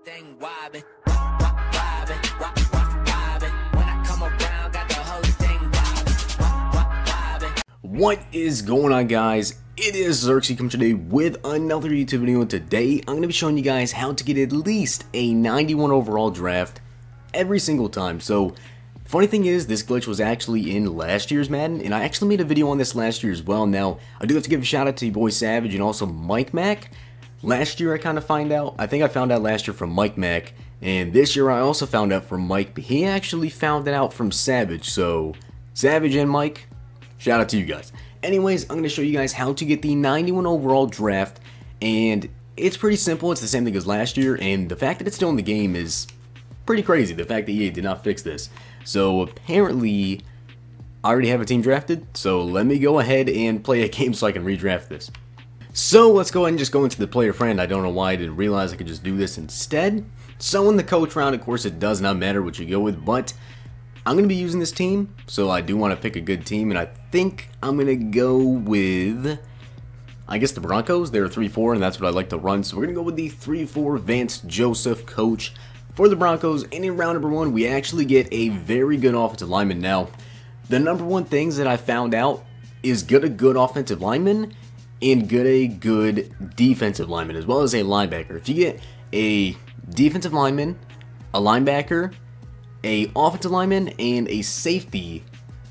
thing wobbin', wobbin', wobbin'. When I come around, got the whole thing wobbin'. What is going on, guys? It is Xerxes coming today with another YouTube video, and today I'm going to be showing you guys how to get at least a 91 overall draft every single time. So, funny thing is, this glitch was actually in last year's Madden, and I actually made a video on this last year as well. Now, I do have to give a shout out to your boy Savage and also Mike Mac. Last year I kind of found out last year from Mike Mac, and this year I also found out from Mike, but he actually found it out from Savage. So, Savage and Mike, shout out to you guys. Anyways, I'm going to show you guys how to get the 91 overall draft, and it's pretty simple. It's the same thing as last year, and the fact that it's still in the game is pretty crazy, the fact that EA did not fix this. So apparently, I already have a team drafted, so let me go ahead and play a game so I can redraft this. So let's go ahead and just go into the player friend. I don't know why I didn't realize I could just do this instead. So in the coach round, of course, it does not matter what you go with, but I'm going to be using this team, so I do want to pick a good team, and I think I'm going to go with, I guess, the Broncos. They're 3-4, and that's what I like to run, so we're going to go with the 3-4 Vance Joseph coach for the Broncos. And in round number 1, we actually get a very good offensive lineman. Now, the number one things that I found out is get a good offensive lineman and get a good defensive lineman, as well as a linebacker. If you get a defensive lineman, a linebacker, a offensive lineman, and a safety,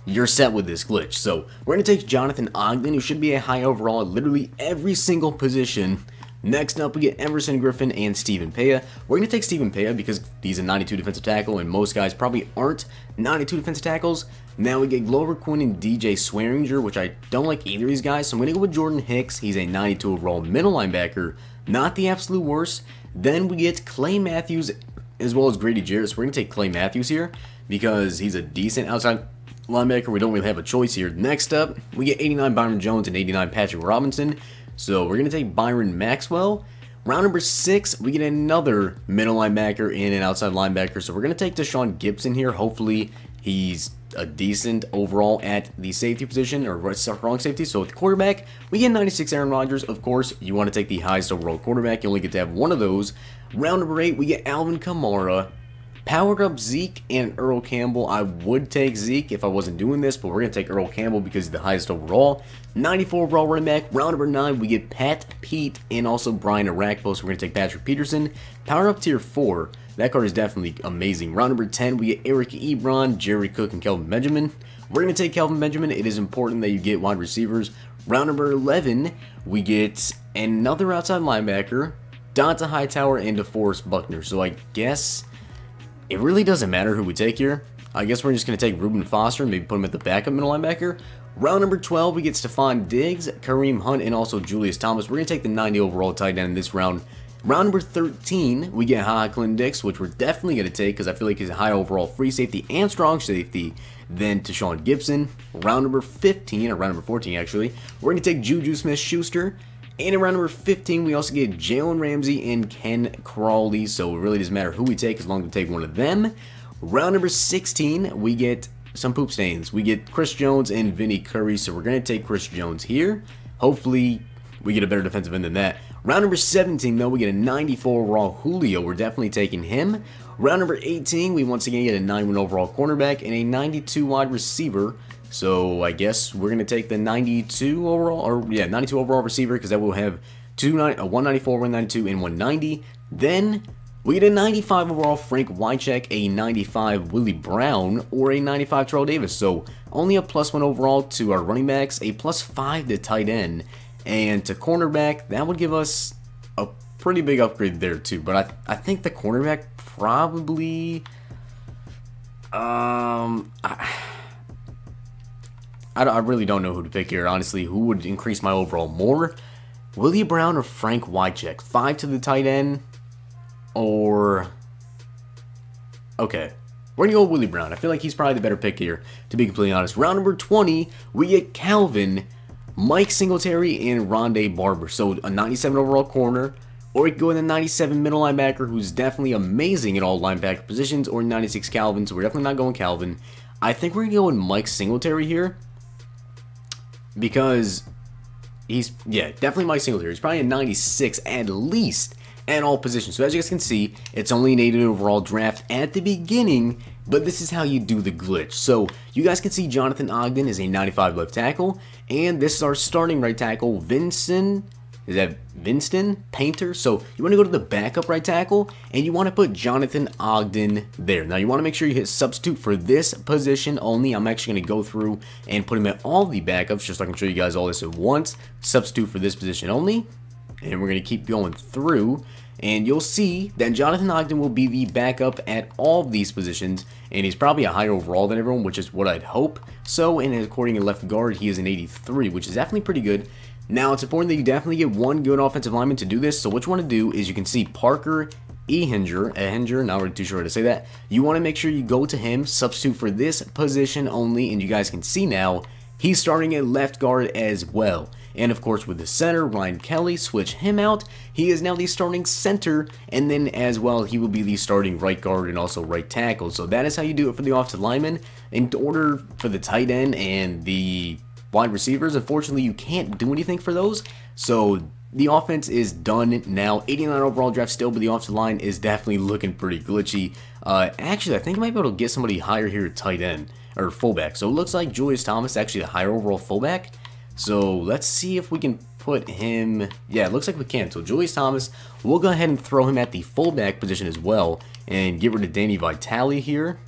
you're set with this glitch. So we're going to take Jonathan Ogden, who should be a high overall at literally every single position. Next up, we get Emerson Griffin and Stephen Paya. We're going to take Stephen Paya because he's a 92 defensive tackle, and most guys probably aren't 92 defensive tackles. Now we get Glover Quinn and DJ Swearinger, which I don't like either of these guys, so I'm going to go with Jordan Hicks. He's a 92 overall middle linebacker, not the absolute worst. Then we get Clay Matthews as well as Grady Jarrett. So we're going to take Clay Matthews here because he's a decent outside linebacker. We don't really have a choice here. Next up, we get 89 Byron Jones and 89 Patrick Robinson. So we're going to take Byron Maxwell. Round number 6, we get another middle linebacker and an outside linebacker. So we're going to take Deshaun Gibson here. Hopefully he's a decent overall at the safety position, or strong safety. So with the quarterback, we get 96 Aaron Rodgers. Of course, you want to take the highest overall quarterback. You only get to have one of those. Round number 8, we get Alvin Kamara, powered up Zeke, and Earl Campbell. I would take Zeke if I wasn't doing this, but we're going to take Earl Campbell because he's the highest overall. 94 overall running back. Round number 9, we get Pat Pete and also Brian Arakpo, so we're going to take Patrick Peterson. Power up tier 4. That card is definitely amazing. Round number 10, we get Eric Ebron, Jerry Cook, and Kelvin Benjamin. We're going to take Kelvin Benjamin. It is important that you get wide receivers. Round number 11, we get another outside linebacker, Donta Hightower, and DeForest Buckner. So I guess it really doesn't matter who we take here. I guess we're just going to take Reuben Foster and maybe put him at the backup middle linebacker. Round number 12, we get Stephon Diggs, Kareem Hunt, and also Julius Thomas. We're going to take the 90 overall tight end in this round. Round number 13, we get Clinton Dix, which we're definitely going to take because I feel like he's a high overall free safety and strong safety than Deshaun Gibson. Round number 15, or round number 14 actually, we're going to take Juju Smith-Schuster. And in round number 15, we also get Jalen Ramsey and Ken Crawley, so it really doesn't matter who we take as long as we take one of them. Round number 16, we get some poop stains. We get Chris Jones and Vinny Curry, so we're going to take Chris Jones here. Hopefully, we get a better defensive end than that. Round number 17, though, we get a 94 overall Julio. We're definitely taking him. Round number 18, we once again get a 91 overall cornerback and a 92 wide receiver. So I guess we're going to take the 92 overall, or yeah, 92 overall receiver, because that will have a 194, 192, and 190. Then we get a 95 overall Frank Wycheck, a 95 Willie Brown, or a 95 Terrell Davis. So only a +1 overall to our running backs, a +5 to tight end, and to cornerback, that would give us a pretty big upgrade there too. But I think the cornerback probably, I really don't know who to pick here, honestly. Who would increase my overall more? Willie Brown or Frank Wycheck? 5 to the tight end? Or... okay. We're going to go with Willie Brown. I feel like he's probably the better pick here, to be completely honest. Round number 20, we get Calvin, Mike Singletary, and Rondé Barber. So a 97 overall corner. Or we could go with a 97 middle linebacker, who's definitely amazing at all linebacker positions. Or 96 Calvin, so we're definitely not going Calvin. I think we're going to go with Mike Singletary here, because he's, yeah, definitely Mike Singletary. He's probably a 96 at least at all positions. So as you guys can see, it's only an 80 overall draft at the beginning, but this is how you do the glitch. So you guys can see Jonathan Ogden is a 95 left tackle, and this is our starting right tackle, Vincent. Is that Winston Painter? So you want to go to the backup right tackle, and you want to put Jonathan Ogden there. Now you want to make sure you hit substitute for this position only. I'm actually going to go through and put him at all the backups just so I can show you guys all this at once. Substitute for this position only, and we're going to keep going through, and you'll see that Jonathan Ogden will be the backup at all of these positions, and he's probably a higher overall than everyone, which is what I'd hope. So, and according to left guard, he is an 83, which is definitely pretty good. Now, it's important that you definitely get one good offensive lineman to do this, so what you want to do is you can see Parker Ehinger, not really too sure how to say that. You want to make sure you go to him, substitute for this position only, and you guys can see now, he's starting at left guard as well. And of course with the center, Ryan Kelly, switch him out. He is now the starting center, and then as well he will be the starting right guard and also right tackle. So that is how you do it for the offensive lineman. In order for the tight end and the wide receivers, unfortunately you can't do anything for those. So the offense is done now. 89 overall draft still, but the offensive line is definitely looking pretty glitchy. Actually, I think I might be able to get somebody higher here at tight end, or fullback. So it looks like Julius Thomas is actually a higher overall fullback. So let's see if we can put him, yeah, it looks like we can. So Julius Thomas, we'll go ahead and throw him at the fullback position as well, and get rid of Danny Vitale here.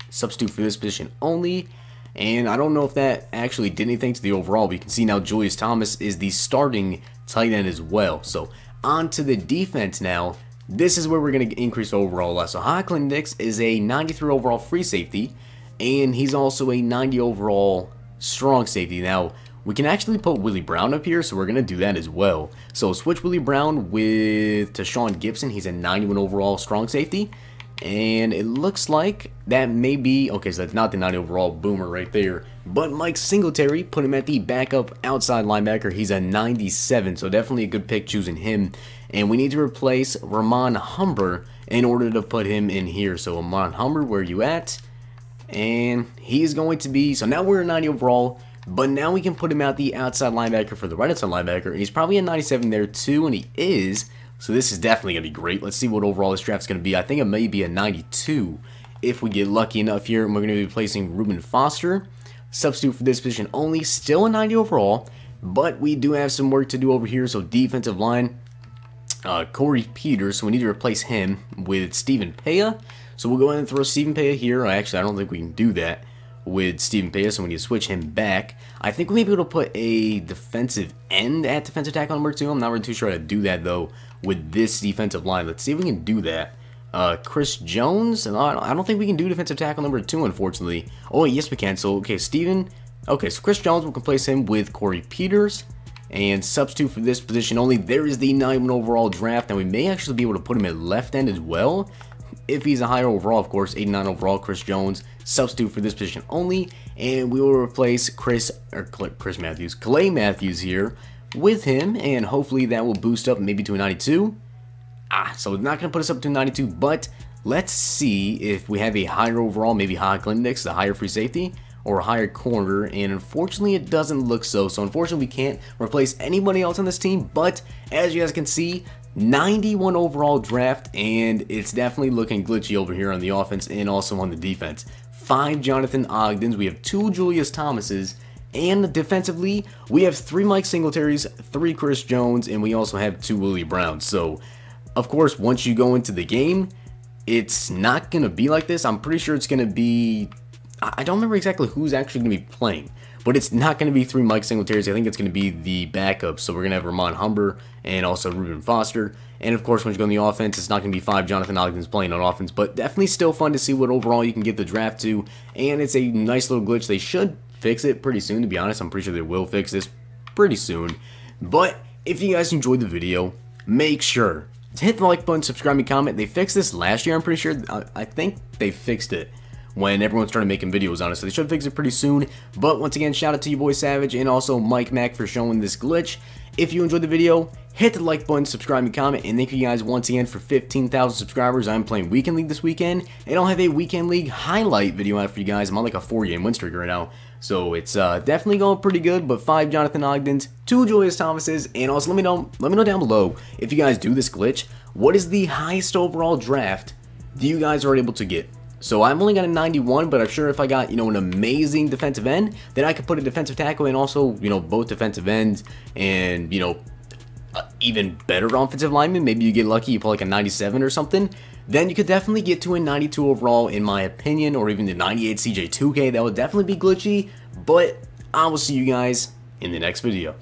Substitute for this position only. And I don't know if that actually did anything to the overall, but you can see now Julius Thomas is the starting tight end as well. So on to the defense now. This is where we're going to increase overall less. So Hocklin Nix is a 93 overall free safety, and he's also a 90 overall strong safety. Now, we can actually put Willie Brown up here, so we're going to do that as well. So switch Willie Brown with Tashawn Gibson. He's a 91 overall strong safety. And it looks like that may be, okay, so that's not the 90 overall boomer right there. But Mike Singletary, put him at the backup outside linebacker. He's a 97, so definitely a good pick choosing him. And we need to replace Ramon Humber in order to put him in here. So Ramon Humber, where are you at? And he's going to be, so now we're a 90 overall. But now we can put him out the outside linebacker for the right outside linebacker. And he's probably a 97 there too, and he is. So this is definitely going to be great. Let's see what overall this draft is going to be. I think it may be a 92 if we get lucky enough here. And we're going to be replacing Reuben Foster. Substitute for this position only. Still a 90 overall. But we do have some work to do over here. So defensive line, Corey Peters. So we need to replace him with Stephen Paya. So we'll go ahead and throw Stephen Paya here. Actually, I don't think we can do that with Stephen Paya, so we need to switch him back. I think we may be able to put a defensive end at defensive tackle number 2. I'm not really too sure how to do that, though, with this defensive line. Let's see if we can do that. Chris Jones, and I don't think we can do defensive tackle number 2, unfortunately. Oh, yes, we can. So, okay, okay, so Chris Jones, we'll replace him with Corey Peters, and substitute for this position only. There is the 91 overall draft, and we may actually be able to put him at left end as well, if he's a higher overall, of course. 89 overall, Chris Jones. Substitute for this position only, and we will replace Clay Matthews here with him, and hopefully that will boost up maybe to a 92. So it's not going to put us up to a 92, but let's see if we have a higher overall, maybe Hocklin Nix, the higher free safety, or a higher corner, and unfortunately it doesn't look so. So unfortunately we can't replace anybody else on this team, but as you guys can see, 91 overall draft, and it's definitely looking glitchy over here on the offense and also on the defense. 5 Jonathan Ogdens, we have 2 Julius Thomases, and defensively, we have 3 Mike Singletaries, 3 Chris Jones, and we also have 2 Willie Browns. So, of course, once you go into the game, it's not going to be like this. I'm pretty sure it's going to be, I don't remember exactly who's actually going to be playing, but it's not going to be 3 Mike Singletaries. I think it's going to be the backup. So we're going to have Ramon Humber and also Reuben Foster. And of course, when you go on the offense, it's not going to be 5 Jonathan Ogdens playing on offense, but definitely still fun to see what overall you can get the draft to. And it's a nice little glitch. They should fix it pretty soon, to be honest. I'm pretty sure they will fix this pretty soon. But if you guys enjoyed the video, make sure to hit the like button, subscribe, and comment. They fixed this last year, I'm pretty sure. I think they fixed it when everyone started making videos on it, so they should fix it pretty soon. But once again, shout out to you boy Savage and also Mike Mac for showing this glitch. If you enjoyed the video, hit the like button, subscribe, and comment, and thank you guys once again for 15,000 subscribers. I'm playing Weekend League this weekend, and I'll have a Weekend League highlight video out for you guys. I'm on like a 4-game win streak right now, so it's definitely going pretty good. But 5 Jonathan Ogdens, 2 Julius Thomases, and also let me know down below if you guys do this glitch. what is the highest overall draft that you guys are able to get? So I've only got a 91, but I'm sure if I got, an amazing defensive end, then I could put a defensive tackle and also, both defensive ends and, even better offensive lineman. Maybe you get lucky, you pull like a 97 or something. Then you could definitely get to a 92 overall in my opinion, or even the 98 CJ2K. That would definitely be glitchy, but I will see you guys in the next video.